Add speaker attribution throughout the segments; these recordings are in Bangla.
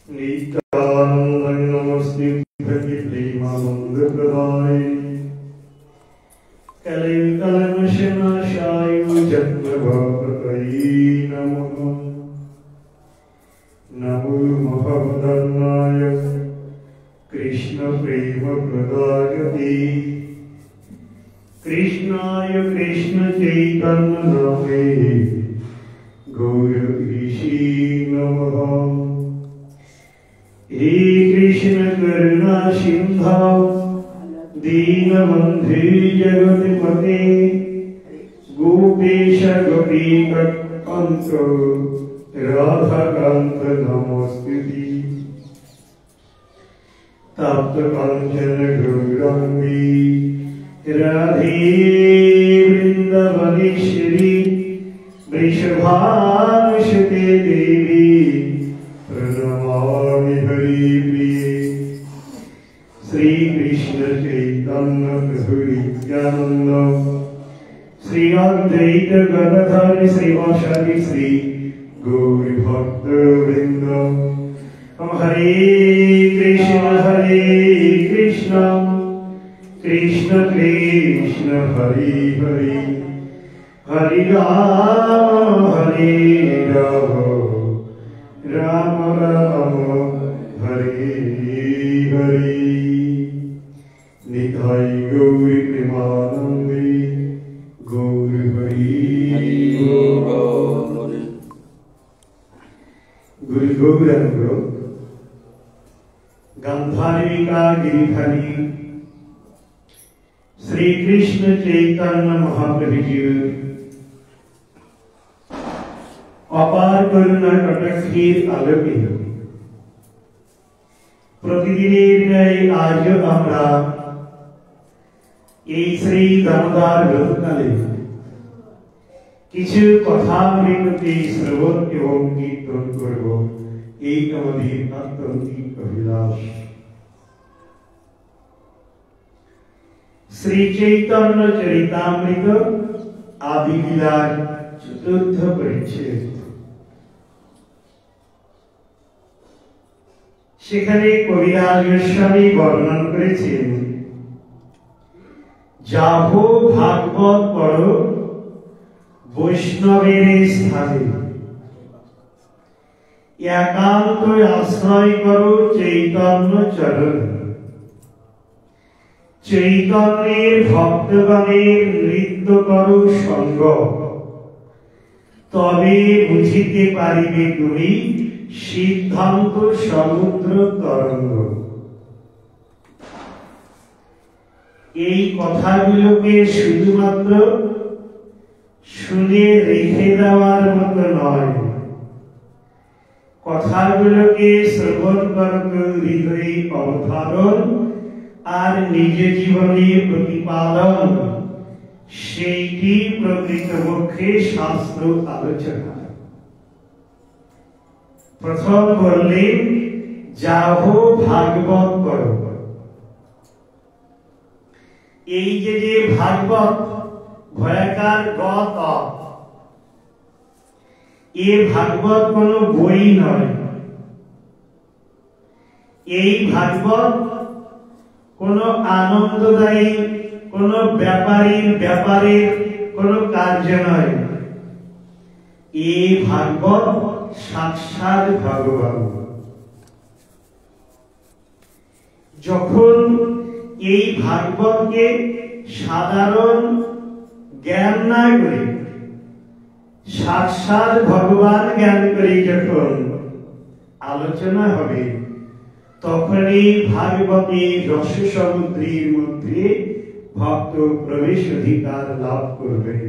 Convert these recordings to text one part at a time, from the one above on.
Speaker 1: नित्यानंद नमस्ते प्रेमानंद प्रदाय कलमशनाशाय जन्मभावकै नमः। नमो महावदनाय कृष्ण प्रेम प्रदायते कृष्णाय कृष्ण चैतन्य नामे गौरवीशी नमः। हे कृष्ण करुणा सिंधौ दीनबन्धु जगत्पते गोपेश गोपीकान्त राधाकान्त नमोस्तुते। तप्त कांचन गौरांगी राधे वृंदावनेश्वरी वृषभानुसुते देवी प्रणमामि हरिप्रिये। श्री कृष्ण चैतन्य प्रभु नित्यानंद श्री अद्वैत गदाधर श्रीवासादि श्री गौर भक्त वृंद। हरे कृष्ण कृष्ण कृष्ण हरे हरे हरे राम राम राम हरे हरे। निताय गौर प्रेमानंदे गौर हरि बोल। गुरु गौरांग गंधारिका गिरिधारी श्री कृष्ण चैतन्य महाप्रभु जी अपार करुणा कटाक्षेर आलोके प्रतिदिনের ন্যায় আজ আমরা এই শ্রী দামোদর ব্রতকালে কিছু কথামৃতকে শ্রবণ এবং কীর্তন করব, এই আমাদের আত্যন্তিক অভিলাষ। শ্রী চৈতন্য চরিতামৃত আদি লীলার চতুর্থ পরিচ্ছেদ। সেখানে কবিরাজ গোস্বামী বর্ণন করেছেন, যাহো ভাগবত পড়ো বৈষ্ণবের স্থানে, একান্ত আশ্রয় করো চৈতন্য চরণ, চৈতন্যের ভক্তগণের নৃত্য করো সঙ্গ, তবে বুঝিতে পারিবে তুমি সিদ্ধান্ত সমুদ্র তরঙ্গ। এই কথাগুলোকে শুধুমাত্র শুনে রেখে দেওয়ার মতো নয়, কথাগুলোকে শ্রবণ করতে হৃদয়ে অবধারণ আর নিজ জীবনে প্রতিপাদন, সেইটি প্রকৃতপক্ষে শাস্ত্র আলোচনা। প্রথম বললেন যাহো ভাগবত পড়ো। এই যে ভাগবত ভয়াকার গত, এ ভাগবত কোন বই নয়, এই ভাগবত কোন আনন্দদায়ী কোন ব্যাপারের কোন কার্য নয়। এই ভাগবত সাক্ষাৎ ভগবান। যখন এই ভাগবতকে সাধারণ জ্ঞান না করে সাক্ষাৎ ভগবান জ্ঞান করে যখন আলোচনা হবে, তখন এই ভাগবতের রস সমুদ্রের মধ্যে ভক্ত প্রবেশ অধিকার লাভ করবেন।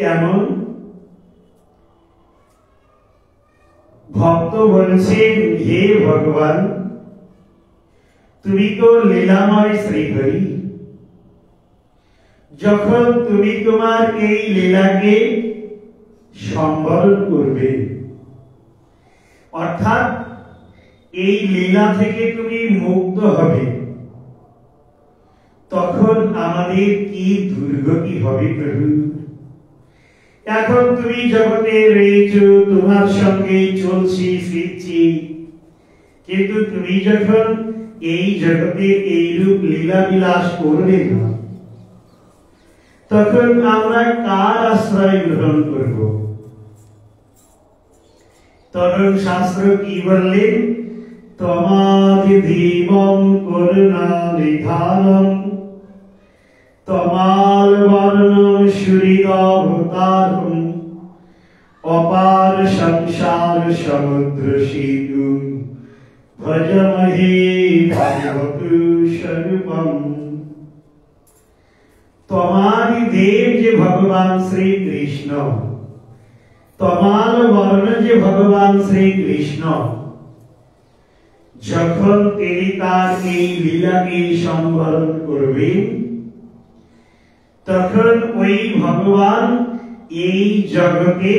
Speaker 1: কেমন? ভক্ত বলছেন, হে ভগবান, তুমি তো লীলাময় শ্রীহরি, যখন তুমি তোমার এই লীলাকে সম্বরণ করবে, অর্থাৎ এই লীলা থেকে তুমি মুক্ত হবে, তখন আমাদের কি দুর্গতি হবে প্রভু। এখন তুমি জগতে রয়েছো, তোমার সঙ্গে চলছি ফিরছি, কিন্তু তুমি যখন এই জগতে এইরূপ লীলা বিলাস করবে না, তখন আমরা কার আশ্রয় গ্রহণ করব? তখন শাস্ত্র কি বললেন? তমাদিধীমং করুণা নিধানম তমাল বর্ণম সুহৃদবতারম অপার সংসার সমুদ্র সিন্ধু ভজমহে ভগবতু স্বরূপম। তমাদি দেব যে ভগবান শ্রী কৃষ্ণ, তমাল বর্ণ যে ভগবান শ্রী কৃষ্ণ, যখন তিনি তার এই লীলাকে সম্বরণ করবেন, তখন ওই ভগবান এই জগতে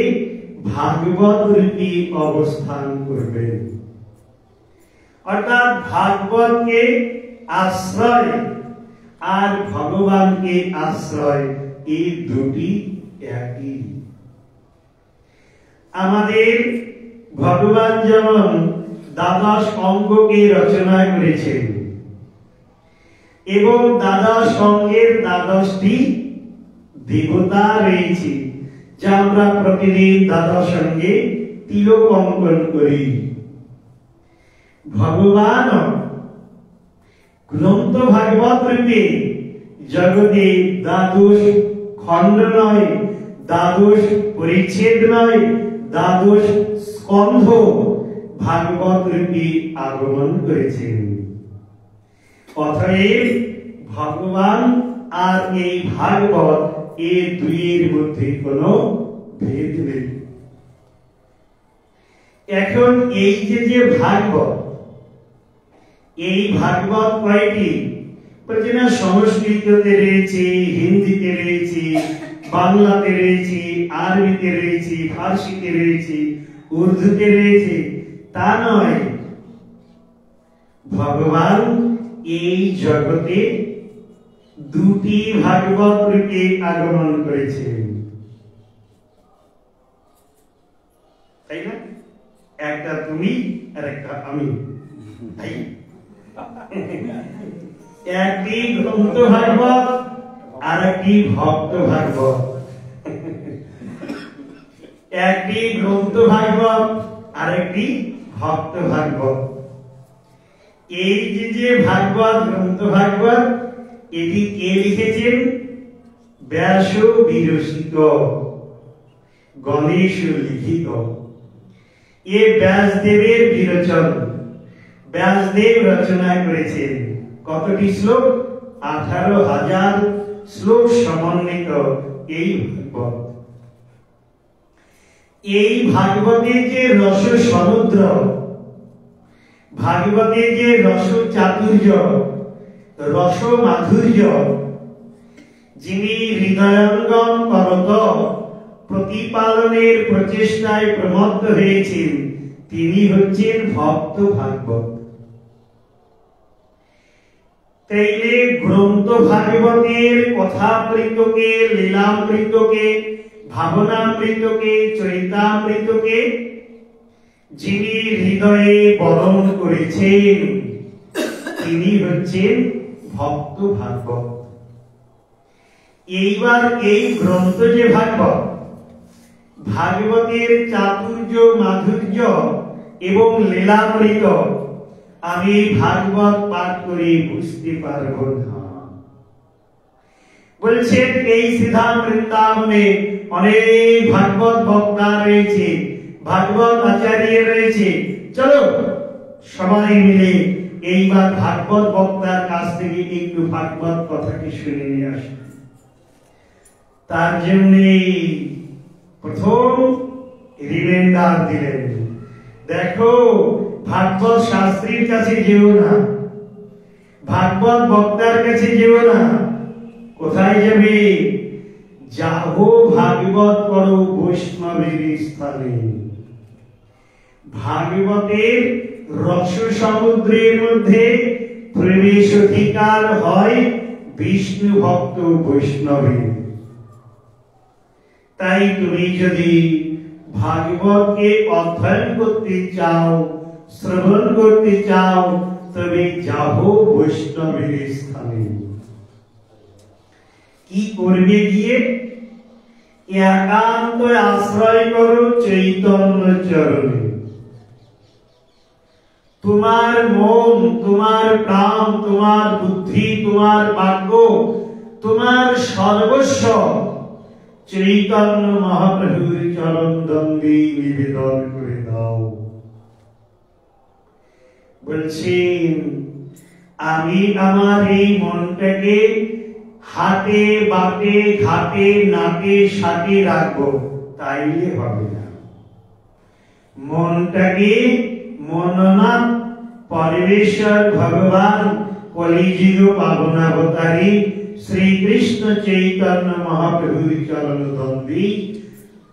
Speaker 1: ভাগবত রূপী অবস্থান করবেন। অর্থাৎ ভাগবতকে আশ্রয় আর ভগবানকে আশ্রয়, এই দুটি একই। আমাদের ভগবান যেমন দ্বাদশ অঙ্গকে রচনা করেছেন এবং দ্বাদশ অঙ্গের দ্বাদশটি দেবতা রয়েছে, যা আমরা প্রতিদিন দ্বাদশ অঙ্গে তিলক অঙ্কন করি। ভগবান গ্রন্থ ভাগবত রূপে জগতে দ্বাদশ খণ্ড নয়, দ্বাদশ পরিচ্ছেদ নয়, দ্বাদশ স্কন্ধ ভাগবত রূপে আগমন করেছেন। অতএব ভগবান আর এই ভাগবত, এই দুইয়ের মধ্যে কোনো ভেদ নেই। এখন এই যে ভাগবত, এই ভাগবত কয়টি? প্রতিটা সংস্কৃততে রয়েছে, হিন্দিতে রয়েছে, বাংলাতে রয়েছে, আরবিতে রয়েছে, ফার্সিতে রয়েছে, উর্দুতে রয়েছে, তা নয়। ভগবান এই জগতে দুটি ভাগবত রূপে আগমন করেছেন, তাই না? একটা তুমি আর একটা আমি, তাই? একটি গ্রন্থ ভাগবত আর একটি ভক্ত ভাগবত, একটি গ্রন্থ ভাগবত আর একটি ভক্ত ভাগবত। এই যে ভাগবত, গ্রন্থ ভাগবত, এটি কে লিখেছেন? ব্যাস বিরচিত, গণেশ লিখিত। এ ব্যাসদেবের বিরচন, ব্যাসদেব রচনা করেছেন। কতটি শ্লোক? 18,000 শ্লোক সমন্বিত এই ভাগবত। এই ভাগবতের যে রস সমুদ্র, ভাগবতের যে রস চাতুর্য, রস মাধুর্য, যিনি হৃদয়ঙ্গম করত প্রতিপালনের প্রচেষ্টায় প্রমত্ত হয়েছেন, তিনি হচ্ছেন ভক্ত ভাগবত। তাইলে গ্রন্থ ভাগবতের কথামৃতকে, লীলামৃতকে, ভাবনামৃতকে, চরিতামৃতকে যিনি হৃদয়ে বরণ করেছেন, তিনি হচ্ছেন ভক্ত ভাগবত। এইবার এই গ্রন্থ যে ভাগবত, ভাগবতের চাতুর্য, মাধুর্য এবং লীলামৃত আমি ভাগবত পাঠ করে বুঝতে পারবো না। বলছেন এই শ্রীধাম বৃন্দাবনে অনেক ভাগবত বক্তা রয়েছে, ভাগবত আচার্য রয়েছে, চলো সবাই মিলে এইবার ভাগবত বক্তার কাছ থেকে একটু ভাগবত কথাটি শুনে নিয়ে আসি। তার জন্য প্রথম রিমাইন্ডার দিলেন, দেখো ভাগবত শাস্ত্রীর কাছে যেও না, ভাগবত বক্তার কাছে যেও না। কোথায় যাবে? যাহো ভাগবত করো বৈষ্ণবের স্থানে। ভাগবতের রস সমুদ্রের মধ্যে প্রবেশ অধিকার হয় বিষ্ণু ভক্ত বৈষ্ণবের। তাই তুমি যদি ভাগবতকে অধ্যয়ন করতে চাও, শ্রবণ করতে চাও, তবে যাও বৈষ্ণবের স্থানে। কি করবে গিয়ে? একান্ত আশ্রয় করো চৈতন্য চরণে। তোমার মন, তোমার প্রাণ, তোমার বুদ্ধি, তোমার বাক্য, তোমার সর্বস্ব চৈতন্য মহাপ্রভুর চরণ দ্বন্দ্বে নিবেদন করে দাও। বলছেন, আমি আমার এই মনটাকে হাতে বাটে ঘাটে নাকে সাথে রাখবো, তাইলে হবে না। মনটাকে মননা পরমেশ্বর ভগবান কলিযুগ পাবনাবতারী শ্রীকৃষ্ণ চৈতন্য মহাপ্রভুর চরণ দ্বন্দ্বে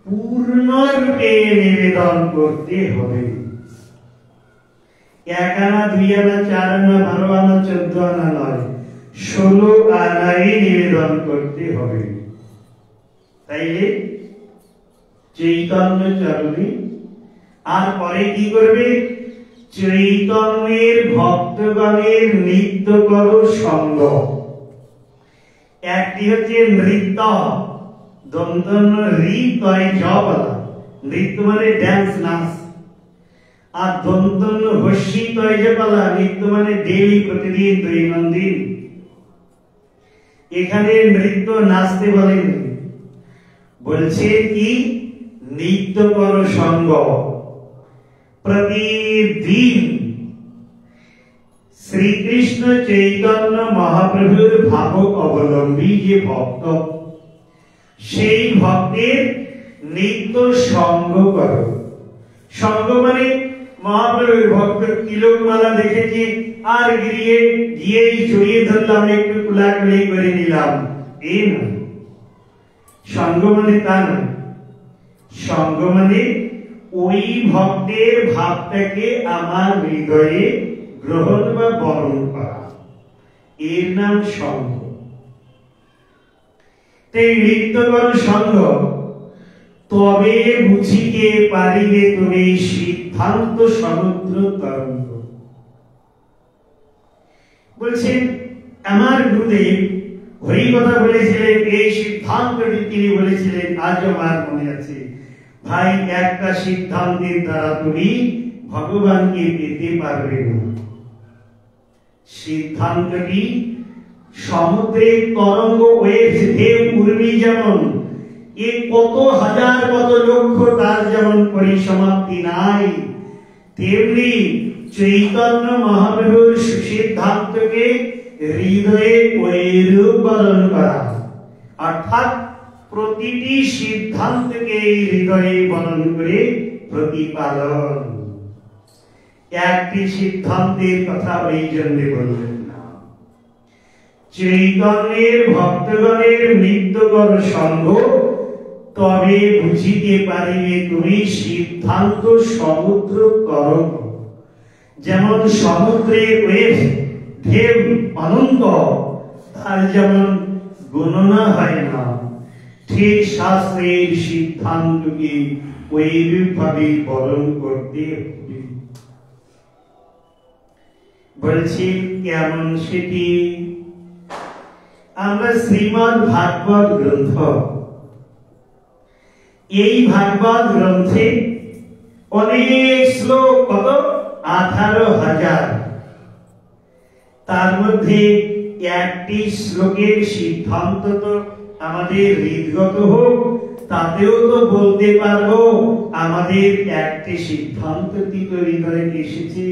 Speaker 1: পূর্ণরূপে নিবেদন করতে হবে। এক আনা, দুই আনা, চার আনা, 12 আনা, 14 আনা নয়, 16 আনায় নিবেদন করতে হবে। তাইলে চৈতন্য চরণে। আর পরে কি করবে? চৈতন্যের ভক্তগণের নৃত্য করো সঙ্গ। একটি হচ্ছে নৃত্য, দন্তন্য ঋতয় জবলা, নৃত্য মানে ড্যান্স, নাচ। আর দন্তন্য হস্যি তয় জবলা, নৃত্য মানে ডেইলি, প্রতিদিন, দৈনন্দিন। এখানে নৃত্য নাচতে বলেন, বলছে কি? নৃত্য করো সঙ্গ। প্রতিদিন শ্রীকৃষ্ণ চৈতন্য মহাপ্রভুর ভাব অবলম্বী যে ভক্ত, সেই ভক্তের নিত্য সঙ্গ করো। সঙ্গ মানে মহাপ্রভুর ভক্ত তিলকমালা দেখেছি, আর গিয়েই জড়িয়ে ধরলাম, একটু কুলাকুলি করে নিলাম, এই নয়। সঙ্গ মানে তা নয়। সঙ্গ মানে ওই ভক্তের ভাবটাকে আমার হৃদয়ে গ্রহণ বা বরণ করা, এর নাম সঙ্গ। তাই নৃত্য করো সঙ্গ, তবে বুঝিতে পারিবে তুমি সিদ্ধান্ত সমুদ্র তরঙ্গ। বলছেন, আমার গুরুদেব হরি কথা বলেছিলেন, এই সিদ্ধান্তটি তিনি বলেছিলেন, আজ আমার মনে আছে। ভাই, একটা সিদ্ধান্তের দ্বারা তুমি ভগবানকে পেতে পারবে না। সিদ্ধান্তটি সমুদ্রের তরঙ্গ, ওয়েভস, ঢেউ, উর্মি যেমন এ কত হাজার কত লক্ষ, তার যেমন পরিসমাপ্তি নাই, তেমনি চৈতন্য মহাপ্রভুর সিদ্ধান্তকে হৃদয়ে ঐরূপ বরণ করা, অর্থাৎ প্রতিটি সিদ্ধান্তকে হৃদয়ে বরণ করে প্রতিপালন। একটি সিদ্ধান্তের কথা ওই জন্য বললেন না। চৈতন্যের ভক্তগণের নিত্যকর সঙ্গ, তবে বুঝিতে পারিবে তুমি সিদ্ধান্ত সমুদ্র তরঙ্গ। যেমন সমুদ্রের ওয়েভ, ঢেউ অনন্ত, তার যেমন গণনা হয় না, ঠিক শাস্ত্রের সিদ্ধান্তকে ওইরূপ ভাবে বরণ করতে হবে। বলছি কেমন সেটি? আমরা শ্রীমদ্ ভাগবত গ্রন্থ, এই ভাগবত গ্রন্থে অনেক শ্লোক, কত? 18,000। তার মধ্যে একটি শ্লোকের সিদ্ধান্ত তো আমাদের হৃদগত হোক, তাতেও তো বলতে পারবো আমাদের একটি সিদ্ধান্ত কি তো হৃদয়ে এসেছে।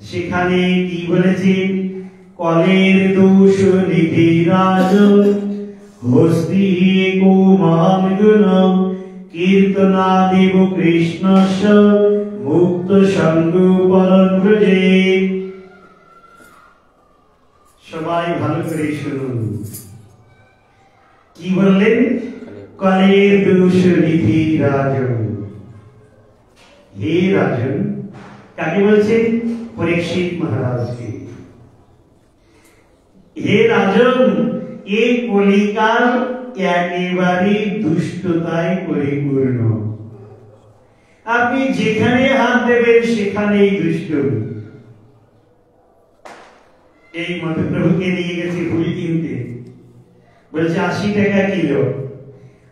Speaker 1: সেখানে কি বলেছে? কলের দোষ নিধি রাজন, হস্তি কো মহান গুণ, কীর্তনাদেব কৃষ্ণস্য মুক্ত সঙ্গ পরম ব্রজে। সবাই ভালো করে শুনুন, কি বললেন? কলের দোষ নিধি রাজন। হে রাজন, কাকে বলছেন? পরীক্ষিত মহারাজকে। হে রাজন, এই কলিকাল একেবারে দুষ্টতায় পরিপূর্ণ। আপনি যেখানে হাত দেবেন সেখানেই দুষ্ট। এই মহাপ্রভুকে নিয়ে গেছে ফুল কিনতে, বলছে 80 টাকা কিলো,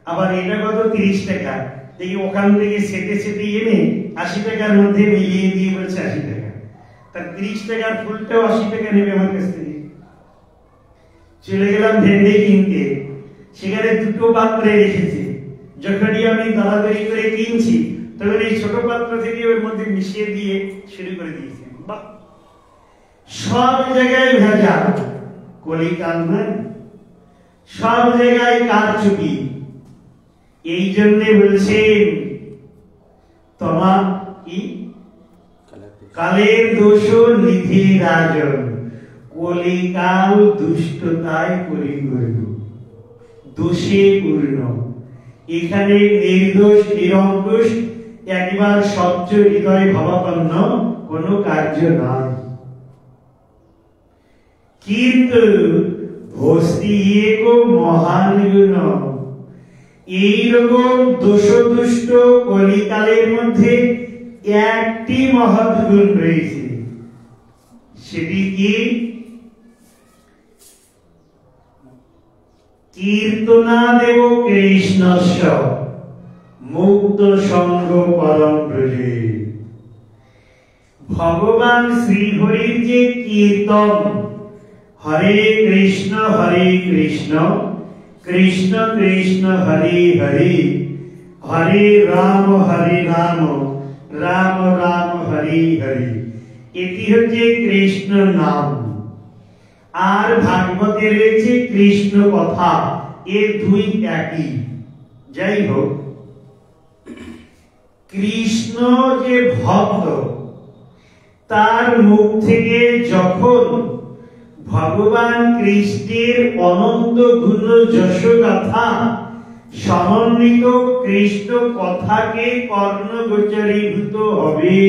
Speaker 1: আবার এটা কত 30 টাকা। দেখি ওখান থেকে সেটে সেটে এনে 80 টাকার মধ্যে মিলিয়ে দিয়ে বলছে 80 টাকা। তার 30 টাকার ফুলটাও 80 টাকা নেবে আমার কাছ থেকে। চলে গেলাম ভেন্ডি কিনতে, সেখানে দুটো পাত্রে রেখেছে। যখনই আমি দাঁড়াদাঁড়ি করে কিনছি তখন এই ছোট পাত্র থেকে ওর মধ্যে মিশিয়ে দিয়ে শুরু করে দিয়েছে। বাহ, সব জায়গায় ভেজাল, কলিকাল না, সব জায়গায় কারচুপি। এই জন্য বলছেন তোমার কি কালের দোষ নিধি রাজন, কলিকাল দুষ্টতায় পরিপূর্ণ, দোষে পূর্ণ। এখানে নির্দোষ নিরঙ্কুশ একবার স্বচ্ছ হৃদয় ভাবাপন্ন কোন কার্য নয়। কিন্তু ভস্তি একো মহান গুণ, এইরকম দোষ দুষ্ট কলিকালের মধ্যে একটি মহৎ গুণ রয়েছে। সেটি কি? কীর্তনাদেব কৃষ্ণস্য মুক্ত সঙ্গ পরম ব্রজে। ভগবান শ্রীহরির যে কীর্তন, হরে কৃষ্ণ কৃষ্ণ কৃষ্ণ হরে হরে, হরে রাম রাম রাম হরে হরে, এটি হচ্ছে কৃষ্ণ নাম। আর ভাগবতে রয়েছে কৃষ্ণ কথা, এর দুই একই। যাই হোক, কৃষ্ণ যে ভক্ত, তার মুখ থেকে যখন ভগবান কৃষ্ণের অনন্ত গুণ যশ গাথা সমন্বিত কৃষ্ণ কথাকে কর্ণগোচরীভূত হবে,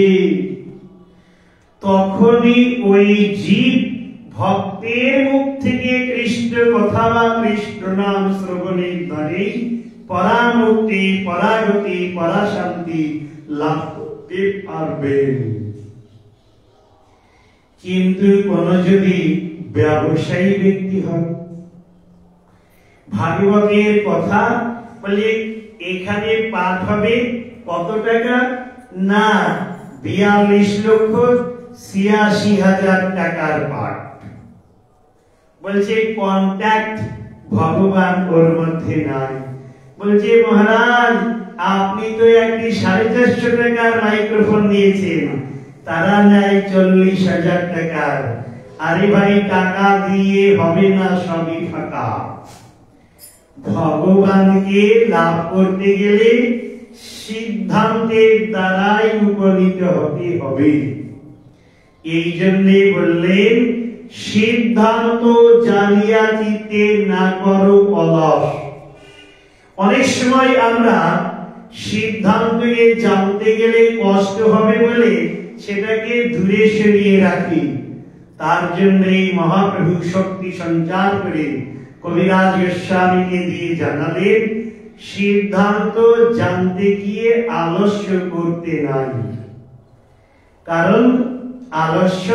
Speaker 1: তখনই ওই জীব ভক্তের মুখ থেকে কৃষ্ণ কথা বা কৃষ্ণ নাম শ্রবণের দ্বারে পরামুক্তি, পরাগতি, পরাশান্তি লাভ করতে পারবেন। কিন্তু কোন যদি ব্যবসায়ী ব্যক্তি হন, ভাগবতের কথা বলে এখানে পাঠ হবে কত টাকা না, 42,86,000 টাকার পাঠ। বলছে কন্ট্যাক্ট ভগবান ওর মধ্যে নাই। বলছে মহারাজ, আপনি তো একটি 450 টাকার মাইক্রোফোন দিয়েছেন, তারা নেয় 40,000 টাকার। আরে ভাই, টাকা দিয়ে হবে না, সবই ফাঁকা। ভগবানকে লাভ করতে গেলে সিদ্ধান্তের দ্বারাই উপনীত হতে হবে। এই জন্যে বললেন, সিদ্ধান্ত জানিয়া চিত্তে না করো অলস। অনেক সময় আমরা সিদ্ধান্তকে জানতে গেলে কষ্ট হবে বলে সেটাকে দূরে সরিয়ে রাখি। তার জন্য মহাপ্রভু শক্তি সঞ্চার করে কবিরাজ গোস্বামীকে দিয়ে জানালেন, সিদ্ধান্ত জানতে গিয়ে আলস্য করতে নাই। কারণ আলস্য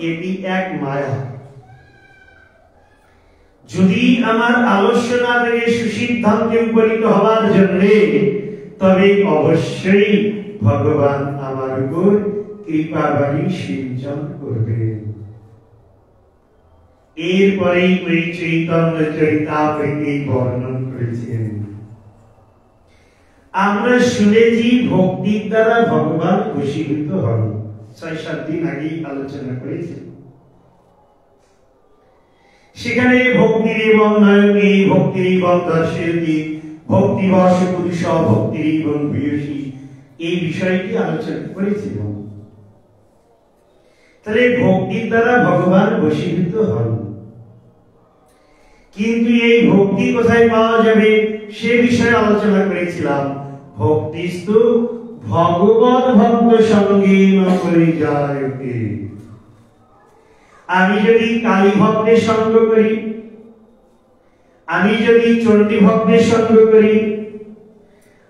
Speaker 1: এটি এক মায়া। যদি আমার আলস্য না থেকে সুসিদ্ধান্তে উপনীত হওয়ার জন্য, তবে অবশ্যই ভগবান আমার উপর কৃপাবাণী সিঞ্চন করবেন। এরপরেই ওই চৈতন্য চরিতামৃতে বর্ণন করেছেন। আমরা শুনেছি ভক্তির দ্বারা ভগবান বশীভূত হন, 6-7 দিন আগেই আলোচনা করেছি। সেখানে ভক্তির এবং নায়কে, ভক্তির এবং দর্শয়তি, ভক্তিবশ পুরুষ, ভক্তির এবং প্রিয়সী, এই বিষয়টি আলোচনা করেছিলাম। তাহলে ভক্তির দ্বারা ভগবান বশীভূত হন। কিন্তু এই ভক্তি কোথায় পাওয়া যাবে সে বিষয়ে আলোচনা করেছিলাম। ভক্তিস্তু ভগবৎ ভক্ত সঙ্গে পরিজায়তে। আমি যদি কালী ভক্তের সঙ্গ করি, আমি যদি চণ্ডী ভক্তের সঙ্গ করি,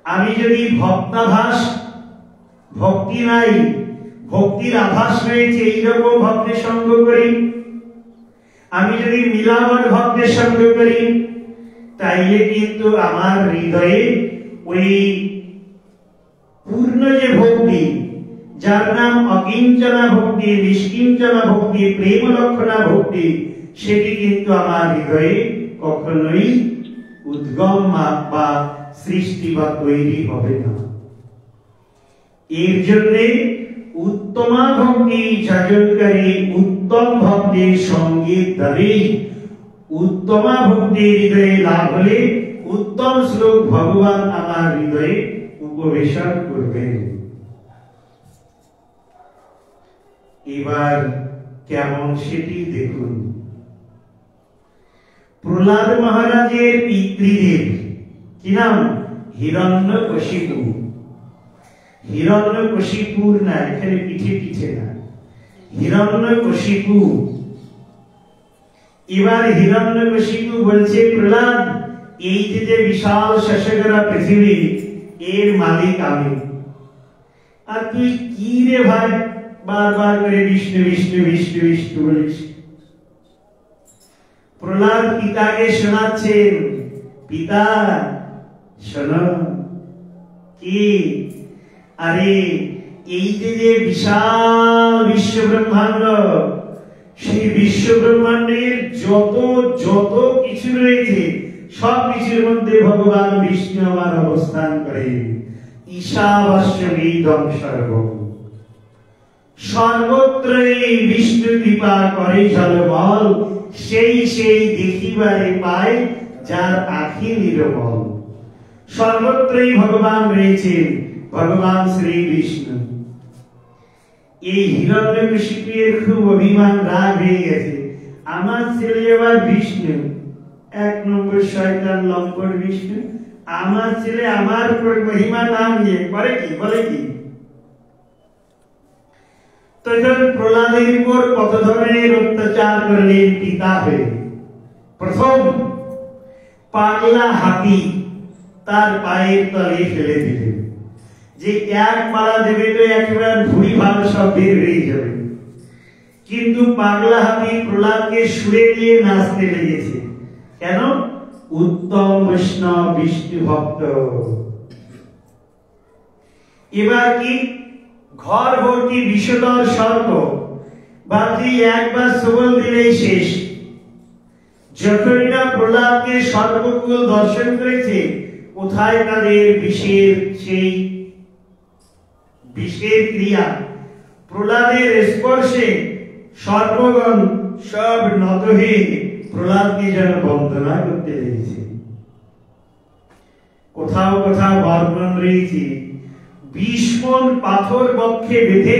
Speaker 1: আমি যদি ভক্তাভাস, ভক্তি নাই, ভক্তির আভাস রয়েছে এইরকম ভক্তের সঙ্গ করি, আমি যদি মিলাবট ভক্তের সঙ্গ করি, তাইলে কিন্তু আমার হৃদয়ে ওই পূর্ণ যে ভক্তি, যার নাম অকিঞ্চনা ভক্তি, নিষ্কিঞ্চনা ভক্তি, প্রেম লক্ষণা ভক্তি, সেটি কিন্তু আমার হৃদয়ে কখনোই উদ্গম বা সৃষ্টি বা তৈরি হবে না। এর জন্য উত্তমা ভক্তি যাজনকারী উত্তম ভক্তের সঙ্গীত দ্বারে উত্তমা ভক্তি হৃদয়ে লাভ হলে উত্তম শ্লোক ভগবান আমার হৃদয়ে উপবেশন করবেন। এবার কেমন সেটি দেখুন। প্রহ্লাদ মহারাজের পিতৃদেব কি নাম? হিরণ্যকশিপু। হিরণ্যকশিপুর না, এখানে পিঠে পিঠে না, হিরণ্যকশিপু। এবার হিরণ্যকশিপু বলছে, প্রহ্লাদ, এই যে বিশাল শশগরা পৃথিবী, এর মালিক আমি, আর তুই কি রে ভাই বারবার করে বিষ্ণু বিষ্ণু বিষ্ণু বিষ্ণু বলিস? প্রহ্লাদ পিতাকে শোনাচ্ছেন, পিতা শোনো। কি? আরে এই যে বিশাল বিশ্ব ব্রহ্মাণ্ড, সেই বিশ্ব ব্রহ্মাণ্ডের যত যত কিছু রয়েছে, সব কিছুর মধ্যে ভগবান বিষ্ণু আমার অবস্থান করেন। ঈশাবাস্যবিদং সর্বং, সর্বত্র এই বিষ্ণু কৃপা করে জলমল, সেই সেই দেখিবারে পায় যার আখি নির্মল। সর্বত্রই ভগবান রয়েছেন, ভগবান শ্রী বিষ্ণু। এই হিরণ্যকশিপুর খুব অভিমান, রাগ হয়ে গেছে, আমার ছেলে আবার বিষ্ণু, এক নম্বর শয়তান লম্পট বিষ্ণু, আমার ছেলে আমার মহিমা নাম নিয়ে করে কি, বলে কি? তখন প্রহ্লাদের উপর কত ধরনের অত্যাচার করলেন পিতা হয়ে। প্রথম, পাগলা হাতি তার পায়ের তলে ফেলে দিলেন, যে এক পালা দেবে তো একেবারে ভুড়ি ভালো সব বের হয়ে যাবে। কিন্তু পাগলা হাতি প্রহ্লাদকে শুয়ে দিয়ে নাচতে লেগেছে। কেন? উত্তম বৈষ্ণব বিষ্ণু ভক্ত। এবার কি? ঘর ভর্তি বিষধর সর্প, বাকি একবার সবল দিলেই শেষ। যখন না প্রহ্লাদকে সর্বকুল দর্শন করেছে, কোথায় তাদের সেই বিষের ক্রিয়া, প্রহ্লাদের স্পর্শে সর্বগণ সব নত হয়ে প্রহ্লাদকে যেন বন্দনা করতে লেগেছে। কোথাও কোথাও বর্ণন রয়েছে, 20 মণ পাথর বক্ষে বেঁধে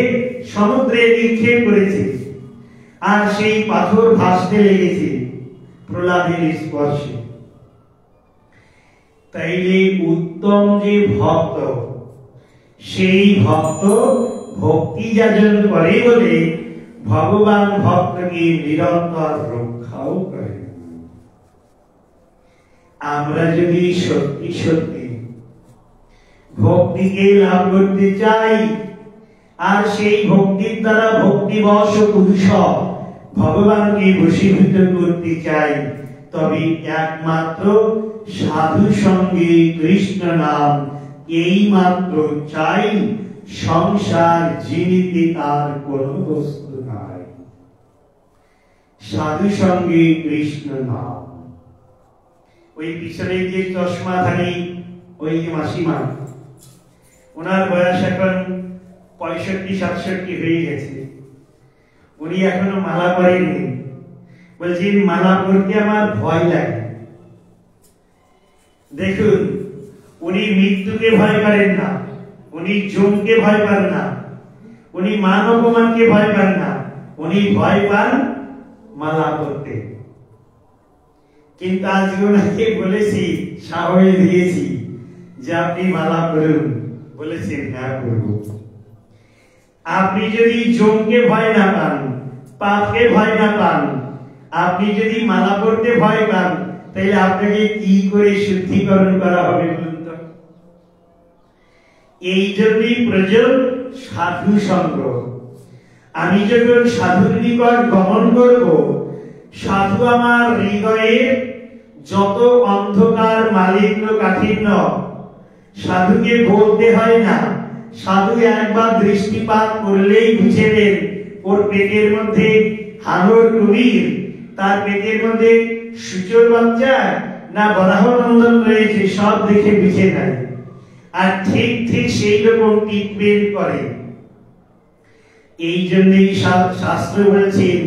Speaker 1: সমুদ্রে নিক্ষেপ করেছে, আর সেই পাথর ভাসতে লেগেছে প্রহ্লাদের স্পর্শে। তাইলে উত্তম যে ভক্ত, সেই ভক্ত ভক্তি যাজন করে বলে ভগবান ভক্তকে নিরন্তর রক্ষাও করেন। আমরা যদি সত্যি সত্যি ভক্তিকে লাভ করতে চাই, আর সেই ভক্তির দ্বারা ভক্তিবশ পুরুষ ভগবানকে বশীভূত করতে চাই, তবে একমাত্র সাধু সঙ্গে কৃষ্ণ নাম এই মাত্র চাই। সংসার জিনিতে তার কোন বস্তু নাই। সাধু সঙ্গে কৃষ্ণ নাম। ওই পিছনে যে চশমাধারী ওই মাসিমা, ওনার বয়স এখন 65-67 হয়ে গেছে, উনি এখনো মালা পরেননি। বলছেন মালা পরতে আমার ভয় লাগে। দেখুন, উনি মৃত্যুকে ভয় করেন না, উনি যমকে ভয় পান না, উনি মান অপমানকে ভয় পান না, উনি ভয় পান মালা পরতে। কিন্তু আজকে ওনাকে বলেছি, সাহস দিয়েছি যে আপনি মালা পরুন। বলেছেন হ্যাঁ করব। আপনি যদি যমকে ভয় না পান, পাপকে ভয় না পান, আপনি যদি মালা পরতে ভয় পান, তাহলে আপনাকে কি করে শুদ্ধিকরণ করা হবে বলুন তো? এই জন্যই প্রয়োজন সাধু সঙ্গ। আমি যখন সাধুর নিকট গমন করব, সাধু আমার হৃদয়ের যত অন্ধকার মালিন্য কাঠিন্য, সাধুকে বলতে হয় না, সাধু একবার দৃষ্টিপাত করলেই বুঝে নেন ওর পেটের মধ্যে হাঙর কুমির, তার পেটের মধ্যে সূচর বাচ্চা না বরাহনন্দন রয়েছে, সব দেখে বুঝে নেয়। আর ঠিক ঠিক সেই রকম ট্রিটমেন্ট করে। এই জন্যই শাস্ত্র বলছেন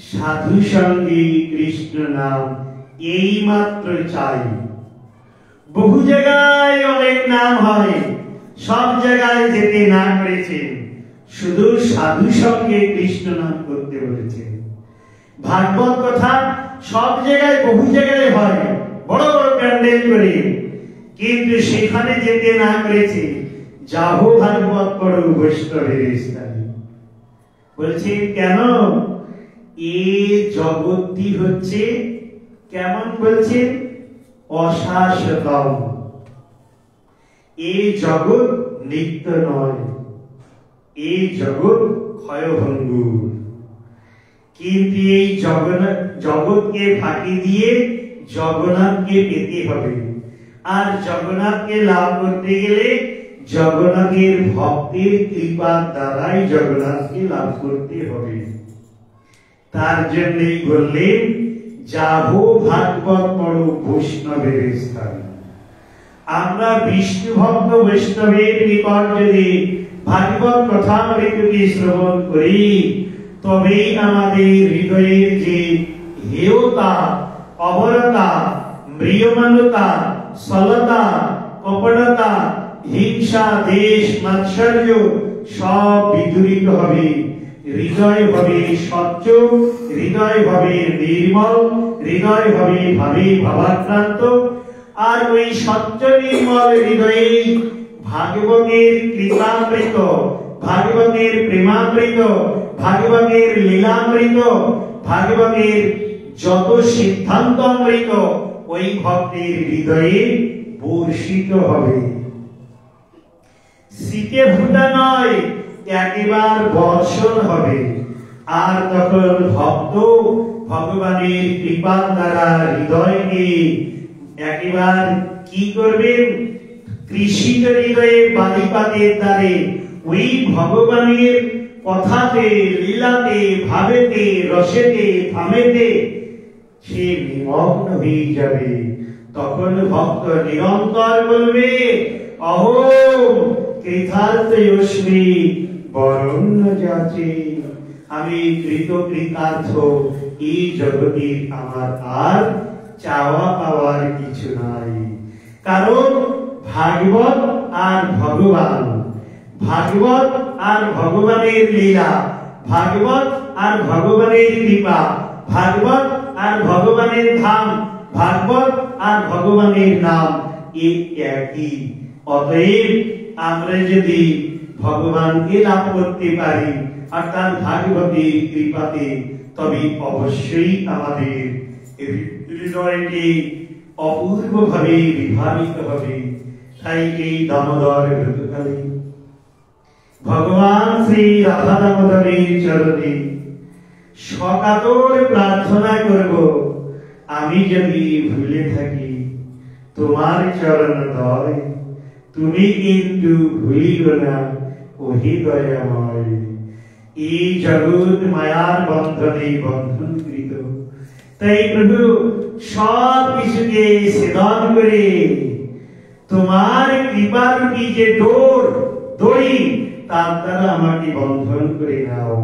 Speaker 1: সাধু সঙ্গে কৃষ্ণ নাম এই মাত্র চাই। বহু জায়গায় অনেক নাম হয়, সব জায়গায় যেতে না করেছেন, শুধু সাধু সঙ্গে কৃষ্ণ নাম করতে বলেছেন। ভাগবত কথা সব জায়গায় বহু জায়গায় হয়, বড় বড় প্যান্ডেল করে, কিন্তু সেখানে যেতে না করেছে। যাহো ভাগবত পড়ো বৈষ্ণবের স্থানে। বলছেন কেন? এ জগৎটি হচ্ছে কেমন বলছেন? অশাশ্বতম। এই জগৎ নিত্য নয়, এই জগৎ ক্ষয়ভঙ্গুর। কিন্তু এই জগৎকে ফাঁকি দিয়ে জগন্নাথকে পেতে হবে। আর জগন্নাথকে লাভ করতে গেলে জগন্নাথের ভক্তের কৃপার দ্বারাই জগন্নাথকে লাভ করতে হবে। তার জন্যই বললেন যাহো ভাগবত পড়ো বৈষ্ণবের স্থানে। আমরা বিষ্ণু ভক্ত বৈষ্ণবের নিকট যদি ভাগবত কথামৃতকে শ্রবণ করি, তবেই আমাদের হৃদয়ের যে হেয়তা, অবরতা, ম্রিয়মানতা, সলতা, কপটতা, হিংসা, দেশ, মাৎসর্য সব বিদূরিত হবে। হৃদয় হবে স্বচ্ছ, হৃদয় হবে নির্মল, হৃদয় হবে ভাবাক্রান্ত। আর ওই স্বচ্ছ নির্মল হৃদয়ে ভাগবতের কৃপামৃত, ভাগবতের প্রেমামৃত, ভাগবতের লীলামৃত, ভাগবতের যত সিদ্ধান্ত অমৃত ওই ভক্তের হৃদয়ে বর্ষিত হবে। শীতে ফুটা নয়, একেবারে বর্ষণ হবে। আর তখন ভক্ত ভগবানের কৃপার দ্বারা হৃদয়কে একেবারে কি করবেন? কৃষিত হৃদয়ে বালিপাতের দ্বারে ওই ভগবানের কথাতে, লীলাতে, ভাবেতে, রসেতে, থামেতে সে নিমগ্ন হয়ে যাবে। তখন ভক্ত নিরন্তর বলবে অহো কৃতার্থয়স্মি বরণ্য যাচে। আমি কৃতার্থ, এই জগতে আমার আর চাওয়া পাওয়ার কিছু নাই। কারণ ভাগবত আর ভগবান, ভাগবত আর ভগবানের লীলা, ভাগবত আর ভগবানের কৃপা, ভাগবত আর ভগবানের ধাম, ভাগবত আর ভগবানের নাম একই। অতএব আমরা যদি ভগবানকে লাভ করতে পারি অর্থাৎ ভাগবতের কৃপাতে, তবে অবশ্যই আমাদের হৃদয়টি অপূর্বভাবে বিভাবিত হবে। তাই এই দামোদর ঋতুকালে ভগবান শ্রী রাধা দামোদরের চরণে সকাতর প্রার্থনা করব, আমি যদি ভুলে থাকি তোমার চরণ দয়, তুমি কিন্তু ভুলিল না ওহি দয়াময়। এই জগৎ মায়ার বন্ধনে বন্ধনকৃত। তাই প্রভু সব কিছুকে সেদন করে তোমার কৃপারূপী যে দড়ি তার দ্বারা আমাকে বন্ধন করে নাও।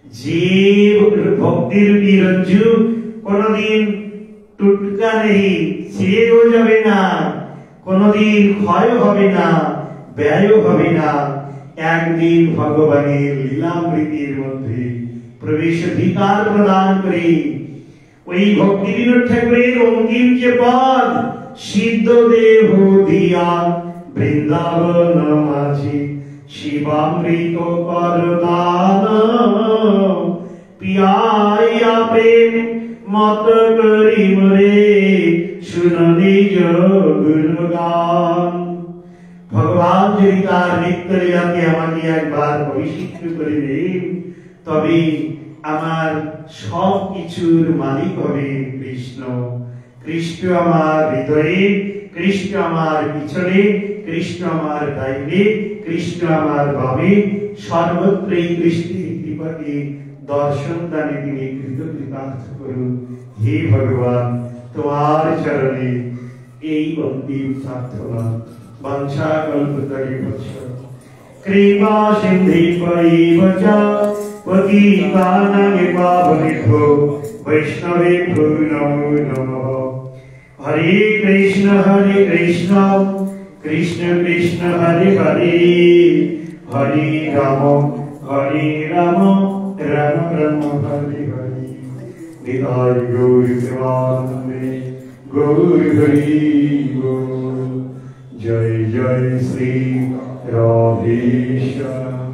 Speaker 1: যে ভক্তিরূপী রজ্জু কোনদিন টুটকা নেই, ছিঁড়েও যাবে না, কোনদিন ক্ষয় হবে না, ব্যয় হবে না। একদিন ভগবানের লীলামৃতের মধ্যে প্রবেশাধিকার প্রদান করে ওই ভক্তি বিনোদ ঠাকুরের অন্তিম যে পদ, সিদ্ধ দেহ দিয়া বৃন্দাবন মাঝে শিবামৃত করদান, পিয়াইয়া প্রেম মত করি মরে শুনো নিজ গুণগান। ভগবান যদি তার নিত্য লীলাকে আমাকে একবার অভিষিক্ত করে দেন, তবে আমার সব কিছুর মালিক হবে কৃষ্ণ। কৃষ্ণ আমার হৃদয়ে, কৃষ্ণ আমার পিছনে, কৃষ্ণ আমার ডাইনে, কৃষ্ণ আমার বামে, সর্বত্রই কৃষ্ণ কৃপাকে দর্শন দানে তিনি কৃতকৃতার্থ করুন। হে ভগবান, তোমার চরণে এই অন্তিম প্রার্থনা। বাঞ্ছা কল্পতরুভ্যশ্চ কৃপা সিন্ধুভ্যৈব চ পতিতানাং পাবনেভ্যো বৈষ্ণবেভ্যো নমো নমঃ। হরে কৃষ্ণ কৃষ্ণ কৃষ্ণ হরে হরে, হরে রাম রাম রাম হরে হরে। নিতাই গৌর প্রেমানন্দে গৌর হরি বল। জয় জয় শ্রী রাধেশ্যাম।